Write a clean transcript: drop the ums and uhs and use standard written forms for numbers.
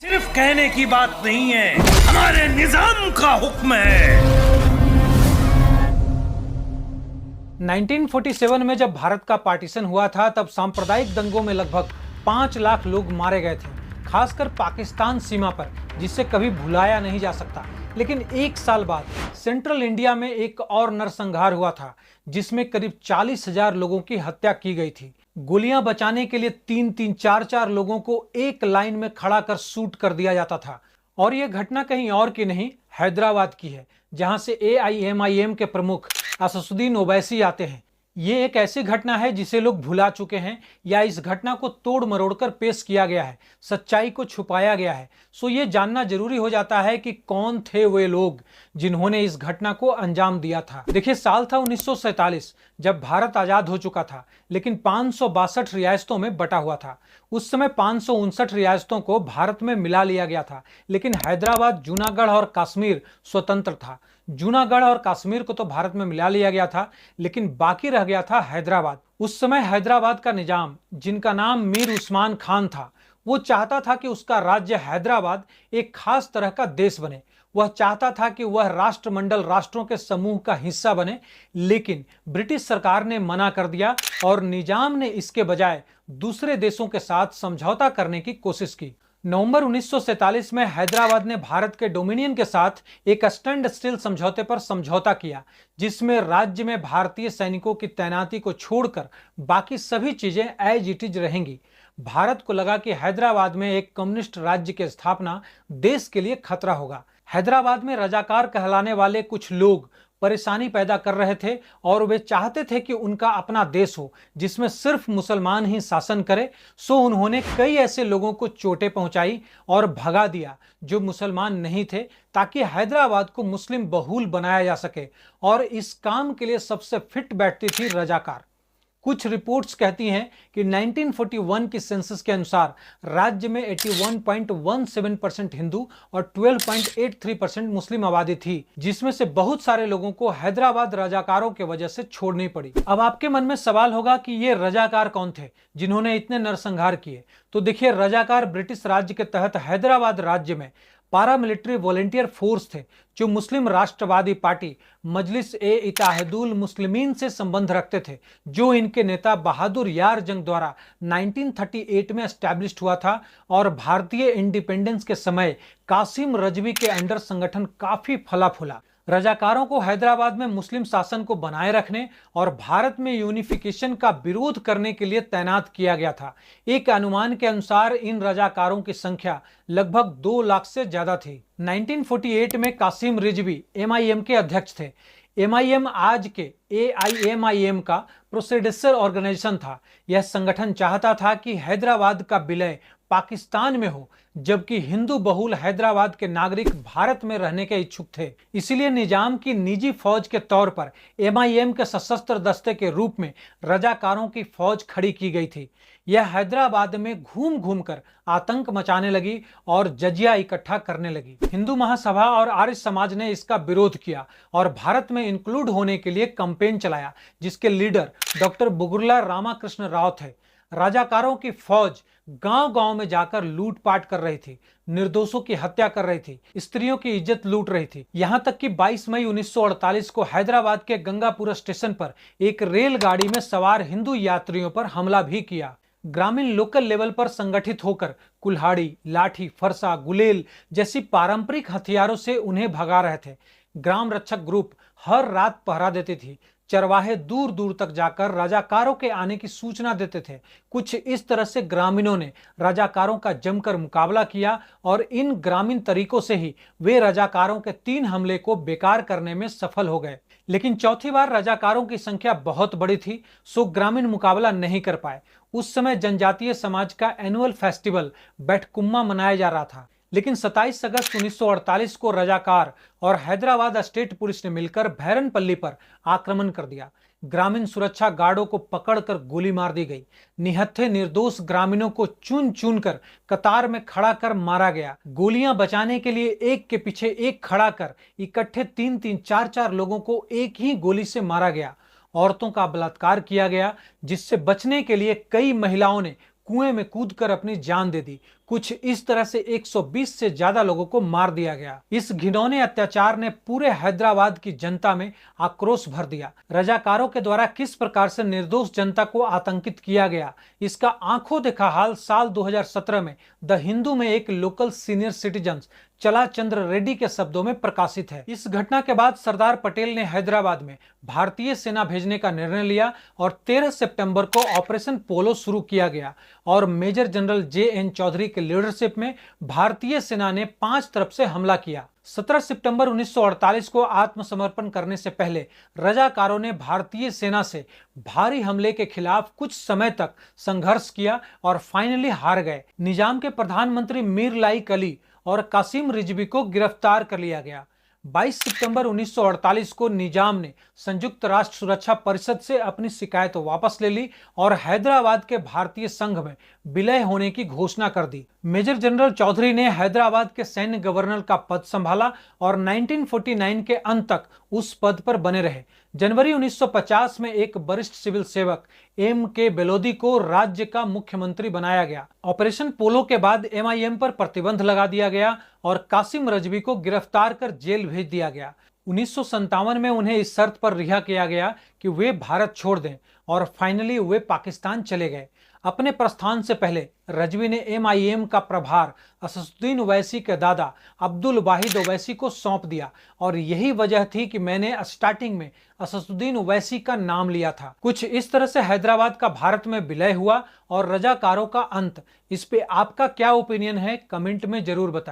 सिर्फ कहने की बात नहीं है, हमारे निजाम का हुक्म है। 1947 में जब भारत का पार्टीशन हुआ था तब सांप्रदायिक दंगों में लगभग 5 लाख लोग मारे गए थे, खासकर पाकिस्तान सीमा पर, जिसे कभी भुलाया नहीं जा सकता। लेकिन एक साल बाद सेंट्रल इंडिया में एक और नरसंहार हुआ था जिसमें करीब 40,000 लोगों की हत्या की गई थी। गोलियां बचाने के लिए 3-3, 4-4 लोगों को एक लाइन में खड़ा कर शूट कर दिया जाता था। और यह घटना कहीं और की नहीं, हैदराबाद की है, जहां से AIMIM के प्रमुख असदुद्दीन ओवैसी आते हैं। ये एक ऐसी घटना है जिसे लोग भुला चुके हैं, या इस घटना को तोड़ मरोड़ कर पेश किया गया है, सच्चाई को छुपाया गया है। सो ये जानना जरूरी हो जाता है कि कौन थे वे लोग जिन्होंने इस घटना को अंजाम दिया था। देखिए, साल था 1947, जब भारत आजाद हो चुका था, लेकिन 562 रियासतों में बटा हुआ था। उस समय 559 रियासतों को भारत में मिला लिया गया था, लेकिन हैदराबाद, जूनागढ़ और कश्मीर स्वतंत्र था। जूनागढ़ और कश्मीर को तो भारत में मिला लिया गया था, लेकिन बाकी रह गया था हैदराबाद। उस समय हैदराबाद का निजाम, जिनका नाम मीर उस्मान खान था, वो चाहता था कि उसका राज्य हैदराबाद एक खास तरह का देश बने। वह चाहता था कि वह राष्ट्रमंडल राष्ट्रों के समूह का हिस्सा बने, लेकिन ब्रिटिश सरकार ने मना कर दिया और निजाम ने इसके बजाय दूसरे देशों के साथ समझौता करने की कोशिश की। नवंबर 1947 में हैदराबाद ने भारत के डोमिनियन के साथ एक स्टैंड स्टिल समझौते पर समझौता किया, जिसमें राज्य में भारतीय सैनिकों की तैनाती को छोड़कर बाकी सभी चीजें एज इट इज रहेंगी। भारत को लगा कि हैदराबाद में एक कम्युनिस्ट राज्य की स्थापना देश के लिए खतरा होगा। हैदराबाद में रजाकार कहलाने वाले कुछ लोग परेशानी पैदा कर रहे थे और वे चाहते थे कि उनका अपना देश हो जिसमें सिर्फ मुसलमान ही शासन करे। सो उन्होंने कई ऐसे लोगों को चोटें पहुंचाई और भगा दिया जो मुसलमान नहीं थे, ताकि हैदराबाद को मुस्लिम बहुल बनाया जा सके। और इस काम के लिए सबसे फिट बैठती थी रजाकार। कुछ रिपोर्ट्स कहती हैं कि 1941 की सेंसस के अनुसार राज्य में 81.17% हिंदू और 12.83% मुस्लिम आबादी थी, जिसमें से बहुत सारे लोगों को हैदराबाद रजाकारों के वजह से छोड़नी पड़ी। अब आपके मन में सवाल होगा कि ये रजाकार कौन थे जिन्होंने इतने नरसंहार किए। तो देखिए, रजाकार ब्रिटिश राज्य के तहत हैदराबाद राज्य में पारामिलिट्री वॉलेंटियर फोर्स थे, जो मुस्लिम राष्ट्रवादी पार्टी मजलिस-ए-इत्तेहादुल मुस्लिमीन से संबंध रखते थे, जो इनके नेता बहादुर यार जंग द्वारा 1938 में एस्टैब्लिश्ड हुआ था। और भारतीय इंडिपेंडेंस के समय कासिम रजवी के अंडर संगठन काफी फला फूला। रजाकारों को हैदराबाद में मुस्लिम शासन को बनाए रखने और भारत में यूनिफिकेशन का विरोध करने के लिए तैनात किया गया था। एक अनुमान के अनुसार इन रजाकारों की संख्या लगभग 2 लाख से ज्यादा थी। 1948 में कासिम रिजवी MIM के अध्यक्ष थे। MIM आज के AIMIM का प्रोसेडेसर ऑर्गेनाइजेशन था। यह संगठन चाहता था कि हैदराबाद का विलय पाकिस्तान में हो, जबकि हिंदू बहुल हैदराबाद के नागरिक भारत में रहने के इच्छुक थे। इसीलिए निजाम की निजी फौज के तौर पर MIM के सशस्त्र दस्ते के रूप में रजाकारों की फौज खड़ी की गई थी। यह हैदराबाद में घूम घूम कर आतंक मचाने लगी और जजिया इकट्ठा करने लगी। हिंदू महासभा और आर्य समाज ने इसका विरोध किया और भारत में इंक्लूड होने के लिए कैंपेन चलाया, जिसके लीडर डॉक्टर बुगुर्ला रामाकृष्ण राव थे। रजाकारों की फौज गांव-गांव में जाकर लूटपाट कर रही थी, निर्दोषों की हत्या कर रही थी, स्त्रियों की इज्जत लूट रही थी। यहां तक कि 22 मई 1948 को हैदराबाद के गंगापुर स्टेशन पर एक रेलगाड़ी में सवार हिंदू यात्रियों पर हमला भी किया। ग्रामीण लोकल लेवल पर संगठित होकर कुल्हाड़ी, लाठी, फरसा, गुलेल जैसी पारंपरिक हथियारों से उन्हें भगा रहे थे। ग्राम रक्षक ग्रुप हर रात पहरा देती थी। चरवाहे दूर दूर तक जाकर रजाकारों के आने की सूचना देते थे। कुछ इस तरह से ग्रामीणों ने रजाकारों का जमकर मुकाबला किया और इन ग्रामीण तरीकों से ही वे रजाकारों के 3 हमले को बेकार करने में सफल हो गए। लेकिन चौथी बार रजाकारों की संख्या बहुत बड़ी थी, सो ग्रामीण मुकाबला नहीं कर पाए। उस समय जनजातीय समाज का एनुअल फेस्टिवल बैठकुम्मा मनाया जा रहा था। लेकिन 27 अगस्त 1948 को रजाकार और हैदराबाद स्टेट पुलिस ने मिलकर भैरनपल्ली पर आक्रमण कर दिया। ग्रामीण सुरक्षा गार्डों को पकड़कर गोली मार दी गई। निहत्थे निर्दोष ग्रामीणों को चुन चुन कर कतार में खड़ा कर मारा गया। गोलियां बचाने के लिए एक के पीछे एक खड़ा कर इकट्ठे 3-3, 4-4 लोगों को एक ही गोली से मारा गया। औरतों का बलात्कार किया गया, जिससे बचने के लिए कई महिलाओं ने कुएं में कूदकर अपनी जान दे दी। कुछ इस तरह से 120 से ज्यादा लोगों को मार दिया गया। इस घिनौने अत्याचार ने पूरे हैदराबाद की जनता में आक्रोश भर दिया। रजाकारों के द्वारा किस प्रकार से निर्दोष जनता को आतंकित किया गया, इसका आंखों देखा हाल साल 2017 में द हिंदू में एक लोकल सीनियर सिटीजन चला चंद्र रेड्डी के शब्दों में प्रकाशित है। इस घटना के बाद सरदार पटेल ने हैदराबाद में भारतीय सेना भेजने का निर्णय लिया और 13 सितंबर को ऑपरेशन पोलो शुरू किया गया और मेजर जनरल JN चौधरी के लीडरशिप में भारतीय सेना ने 5 तरफ से हमला किया। 17 सितंबर 1948 को आत्मसमर्पण करने से पहले रजाकारों ने भारतीय सेना से भारी हमले के खिलाफ कुछ समय तक संघर्ष किया और फाइनली हार गए। निजाम के प्रधानमंत्री मीर लाइक अली और कासिम रिजवी को गिरफ्तार कर लिया गया। 22 सितंबर 1948 को निजाम ने संयुक्त राष्ट्र सुरक्षा परिषद से अपनी शिकायत वापस ले ली और हैदराबाद के भारतीय संघ में विलय होने की घोषणा कर दी। मेजर जनरल चौधरी ने हैदराबाद के सैन्य गवर्नर का पद संभाला और 1949 के अंत तक उस पद पर बने रहे। जनवरी 1950 में एक वरिष्ठ सिविल सेवक MK बेलोदी को राज्य का मुख्यमंत्री बनाया गया। ऑपरेशन पोलो के बाद MIM पर प्रतिबंध लगा दिया गया और कासिम रिजवी को गिरफ्तार कर जेल भेज दिया गया। 1957 में उन्हें इस शर्त पर रिहा किया गया कि वे भारत छोड़ दें और फाइनली वे पाकिस्तान चले गए। अपने प्रस्थान से पहले रिजवी ने MIM का प्रभार असदुद्दीन ओवैसी के दादा अब्दुल वाहिद ओवैसी को सौंप दिया और यही वजह थी कि मैंने स्टार्टिंग में असदुद्दीन ओवैसी का नाम लिया था। कुछ इस तरह से हैदराबाद का भारत में विलय हुआ और रजाकारों का अंत। इस पे आपका क्या ओपिनियन है, कमेंट में जरूर बताएं।